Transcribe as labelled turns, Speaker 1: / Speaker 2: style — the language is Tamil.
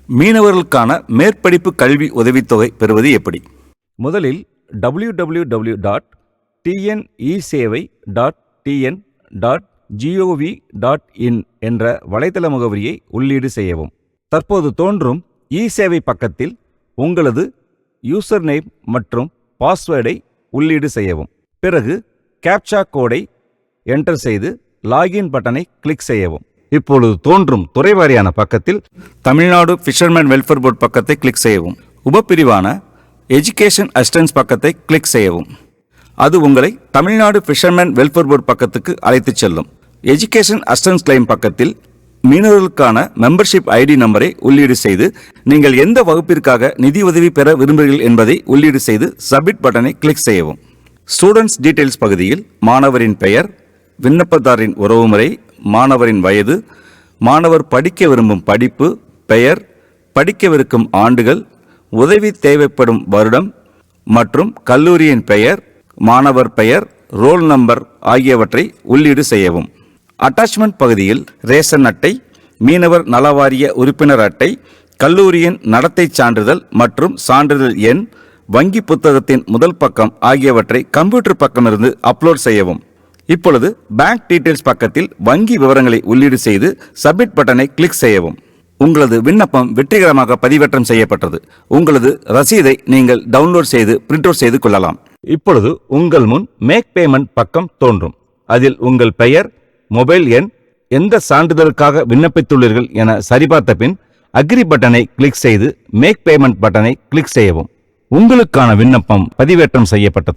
Speaker 1: மீனவர்களுக்கான மேற்படிப்பு கல்வி உதவித்தொகை பெறுவது எப்படி? முதலில் www.tnesevai.tn.gov.in என்ற வலைத்தள முகவரியை உள்ளீடு செய்யவும். தற்போது தோன்றும் இ-சேவை பக்கத்தில் உங்களது யூசர் நேம் மற்றும் பாஸ்வேர்டை உள்ளீடு செய்யவும். பிறகு கேப்சா கோடை என்டர் செய்து லாகின் பட்டனை கிளிக் செய்யவும். இப்பொழுது தோன்றும் துறைவாரியான பக்கத்தில் தமிழ்நாடு ஃபிஷர்மேன் வெல்ஃபேர் போர்டு பக்கத்தை கிளிக் செய்யவும். உபப்பிரிவான எஜுகேஷன் அசிஸ்டன்ஸ் பக்கத்தை கிளிக் செய்யவும். அது உங்களை தமிழ்நாடு ஃபிஷர்மேன் வெல்ஃபேர் போர்டு பக்கத்துக்கு அழைத்துச் செல்லும். எஜுகேஷன் அசிஸ்டன்ஸ் கிளைம் பக்கத்தில் மீனவர்களுக்கான மெம்பர்ஷிப் ஐடி நம்பரை உள்ளீடு செய்து நீங்கள் எந்த வகுப்பிற்காக நிதி உதவி பெற விரும்புகிறீர்கள் என்பதை உள்ளீடு செய்து சப்மிட் பட்டனை கிளிக் செய்யவும். ஸ்டூடெண்ட்ஸ் டீடைல்ஸ் பகுதியில் மாணவரின் பெயர், விண்ணப்பதாரின் உறவுமுறை, மாணவரின் வயது, மாணவர் படிக்க விரும்பும் படிப்பு, பெயர், படிக்கவிருக்கும் ஆண்டுகள், உதவி தேவைப்படும் வருடம் மற்றும் கல்லூரியின் பெயர், மாணவர் பெயர், ரோல் நம்பர் ஆகியவற்றை உள்ளீடு செய்யவும். அட்டாச்மெண்ட் பகுதியில் ரேஷன் அட்டை, மீனவர் நலவாரிய உறுப்பினர் அட்டை, கல்லூரியின் நடத்தை சான்றிதழ் மற்றும் சான்றிதழ் எண், வங்கி புத்தகத்தின் முதல் பக்கம் ஆகியவற்றை கம்ப்யூட்டர் பக்கமிருந்து அப்லோட் செய்யவும். இப்பொழுது பேங்க் டீடைல்ஸ் பக்கத்தில் வங்கி விவரங்களை உள்ளீடு செய்து சப்மிட் பட்டனை கிளிக் செய்யவும். உங்களது விண்ணப்பம் வெற்றிகரமாக பதிவேற்றம் செய்யப்பட்டது. உங்களது ரசீதை நீங்கள் டவுன்லோட் செய்து பிரிண்ட் அவுட் செய்து கொள்ளலாம். இப்பொழுது உங்கள் முன் மேக் பேமெண்ட் பக்கம் தோன்றும். அதில் உங்கள் பெயர், மொபைல் எண், எந்த சான்றிதழுக்காக விண்ணப்பித்துள்ளீர்கள் என சரிபார்த்த பின் அக்ரி பட்டனை கிளிக் செய்து மேக் பேமெண்ட் பட்டனை கிளிக் செய்யவும். உங்களுக்கான விண்ணப்பம் பதிவேற்றம் செய்யப்பட்டது.